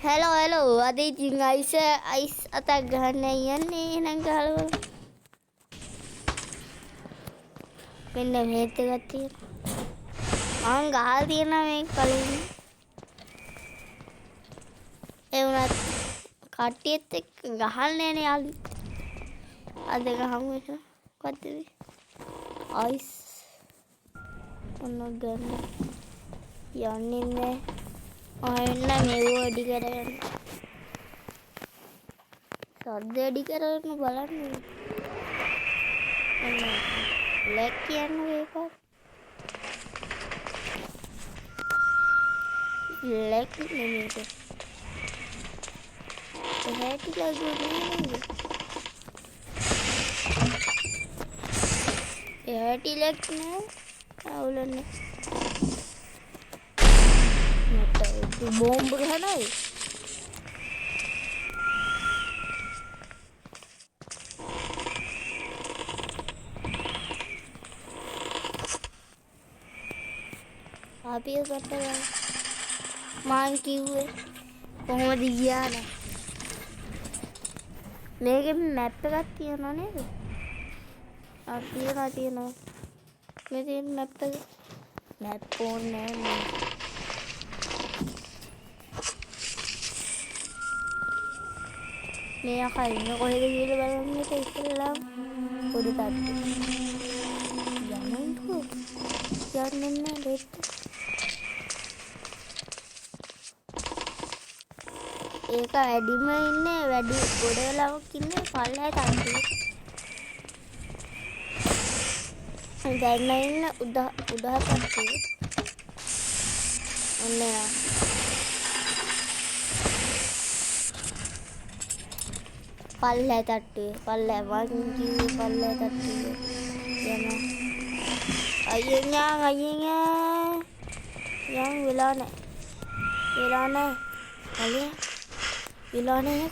Hello අද ඉතින් ice අතක් ගහන්න යන්නේ එහෙනම් ගහලා බලමු. මෙන්න මේත් එකක් තියෙනවා. මං ගහලා තියෙනවා මේ කලින්. ඒ වුණත් කට්ටියත් එක්ක ගහන්නේ නෑනේ යාළු. අද ගහමු එක. මොකද්ද මේ? අයිස් ඔන්න ගන්න. යන්නේ නෑ. ආයෙත් මේව වැඩි කරගන්න. සද්ද වැඩි කරගෙන බලන්න. ලැක් කියන්නේ ඒක. ලැක් නෙමෙයි. එහෙට ලගුනේ. එහෙට ලැක් නෑ. අවුලන්නේ. මට බෝම්බ ගහනයි. අපි කටලා මාන් කිව්වේ කොහොමද ගියානේ මේකේ මැප් එකක් තියෙනවා නේද? තියෙනවා මේ තියෙන මැප් එක මැප් ඕනේ නෑ මේ අකයින් කොහෙද කියලා බලන්න එක ඉස්සෙල්ලා පොඩි තාත්තේ යන්නේ නෑ දෙත් ඒක වැඩිම ඉන්නේ වැඩි ගොඩ වෙලාවක් ඉන්නේ පල්ලයට අන්තිම. දැන් ඉන්න උඩහටත් ඔන්න පල්ලයට තට්ටුවේ පල්ලය වන් කිව්වේ පල්ලයට තට්ටුවේ යන අයියෝ යන් වෙලා නැහැ අයියා විලානේ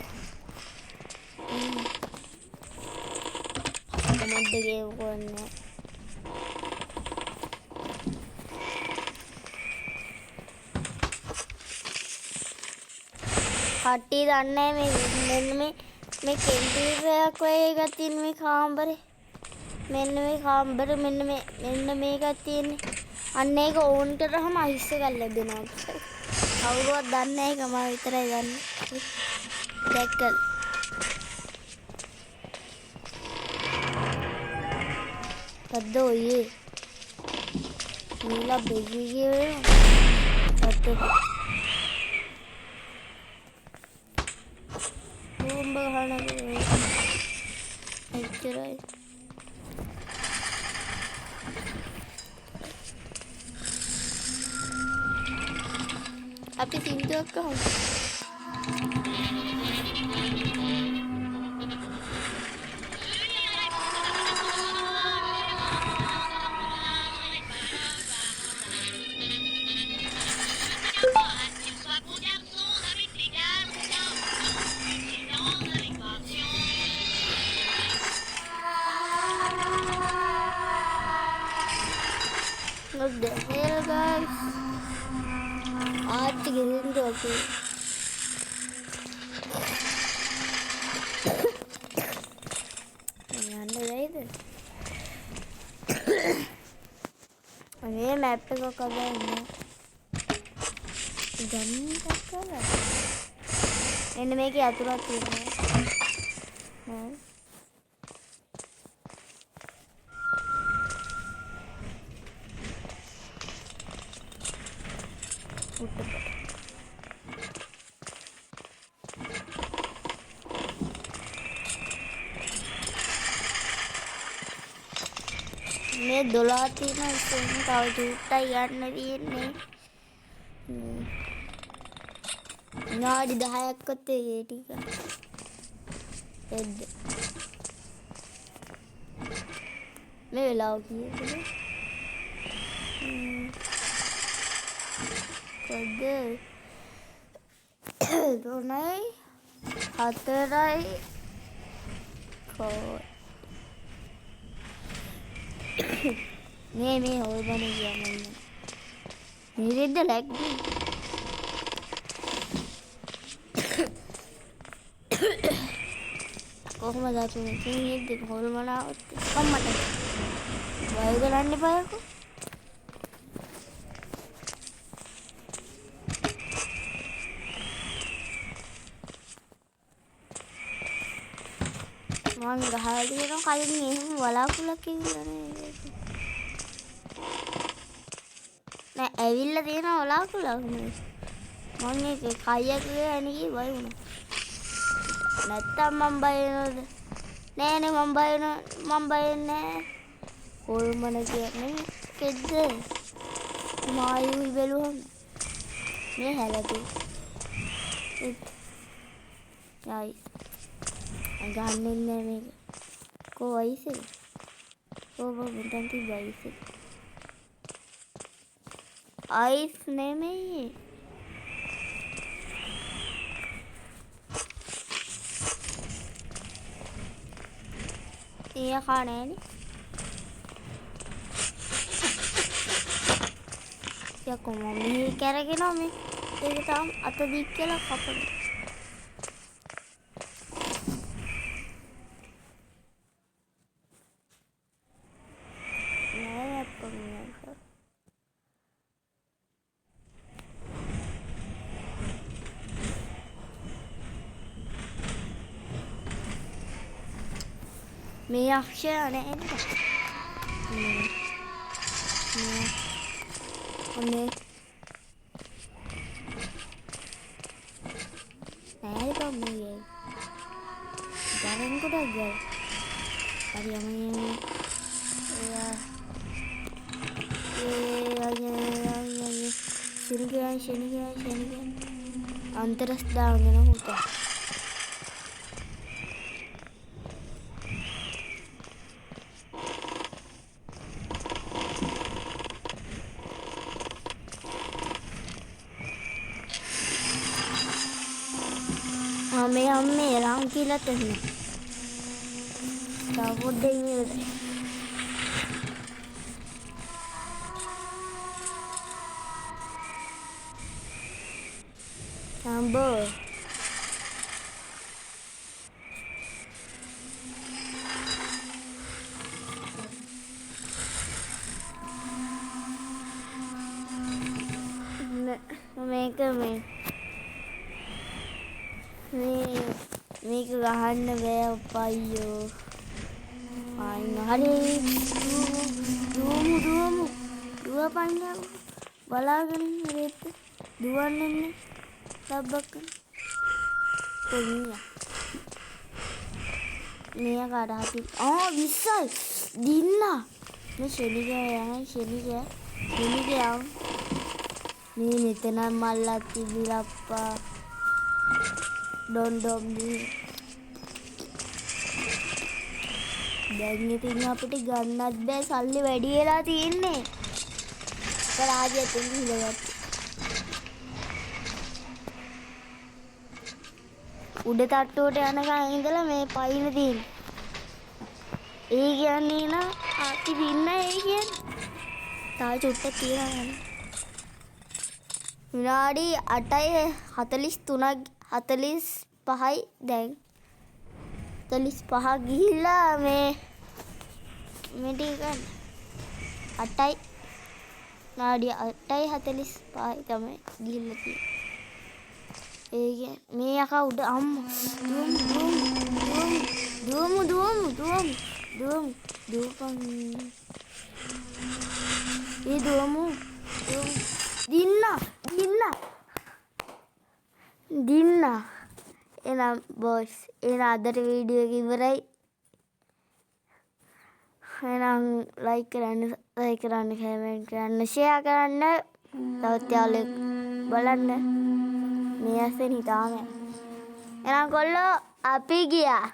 කමඩ ගේම් කරන්නේ කට්ටිය දන්නේ මෙන්න මේ කෙන්ටිරයක් වගේ එකක් තියෙන මේ කාමරේ මෙන්න මේ කාමරේ මෙන්න මේකක් තියෙන්නේ අන්න ඒක ඕන් කරාම අයිස් එකක් ලැබෙනවා කවුරුවත් දන්නේ නැහැ ඒක මම විතරයි දන්නේ දැක්කල් අද ඔයේ නීලා බෙගියේ අත බෝම්බ ගහනවා එච්චරයි අපි සින්දුවක් ගහමු What the hell, guys? आज गिरिंग जोकी याने जाइए ये मैप पे को कर रहे हैं जमीन तक कर रहा है इनमें क्या तुरंत है මේ 12 තියෙන ඉතින් තව චුට්ටයි යන්න තියෙන්නේ. නාඩි 10ක් ඔතේ ඒ ටික. එද්ද. මේ වෙලාව කීයද? කොද්ද? 3යි 4යි කො මේ හොල් බන කියන්නේ මේකෙන්ද ලැග් කොහොමද අපි මෙතන ඉන්නේ හොල්මනාවත් අම්මට වය කරන්න එපායකෝ. මං ගහලා තියෙනවා කලින් එහෙම වලාකුළක් කිව්වා නේ. නෑ ඇවිල්ලා තියෙන වලාකුළක් නේ. මං ඒක කයියක් ගෑණි වය වුණා. නැත්තම් මං බය වෙනවද? නෑනේ මං බය වෙන්නේ හොල්මන කියන්නේ කෙද්ද? මායුයි බැලුවම මේ හැලදී. යයි. ගන්නෙ නෑ මේක. කො වයිසේ? මෙතන තිබ්බයි. අයිස් නෙමෙයි. එයා කණේනේ. යකෝ මේ කරගෙන මේ ඒක තාම අත දික් කියලා කපන. නෑ අප්පා මේ අක්ෂය නෑ නේද? ඔන්නේ නෑ කොම්මේ ගරන් කොට ගියා. හරි යන්නේ. ශනිගයන් අන්තරස් දාගෙන හුතා. අම්මේ රාම් කියලා තෙන්නේ. තාපොඩ්ඩේ ඉන්නේ. Ambo. මේක ගහන්න බෑ අප්පයියෝ. අයින් හරි දුවපන්නා බලාගෙන ඉන්න දුවන්නේ ලබ්බක් කොනියා මෙයා කාටහරි 20යි දින්නා මේ ශනිගය මේ මෙතන මල්ලක් තිබිලප්පා ඩොන්ඩොම් දැන් ඉතින් අපිට ගන්නත් බෑ සල්ලි වැඩි වෙලා තියෙන්නේ. රාජ්‍යයෙන් ඉඳලා උඩ තට්ටුවට යනකම් ඉඳලා මේ පයින් තියෙන්නේ. ඒ කියන්නේ නා ආති පින්න ඒ කියන්නේ. තාම චුට්ටක් තියනවා නේ. විනාඩි 8:43ක් 45යි දැන් 45 ගිහිල්ලා මේ ටික ගන්න 8යි විනාඩි 8:45යි තමයි ගිහිල්ලා තියෙන්නේ. ඒ මේ යකා උඩ අම්මා දුවපන් ඒ දුවමු දින්න එනම් බොස් එන අදට වීඩියෝ එක ඉවරයි. එහෙනම් ලයික් කරන්න කමෙන්ට් කරන්න ෂෙයා කරන්න තවත් යාළුවෙක් බලන්න මේ ඇසෙන් හිතාම එහෙනම් කොල්ලෝ අපි ගියා.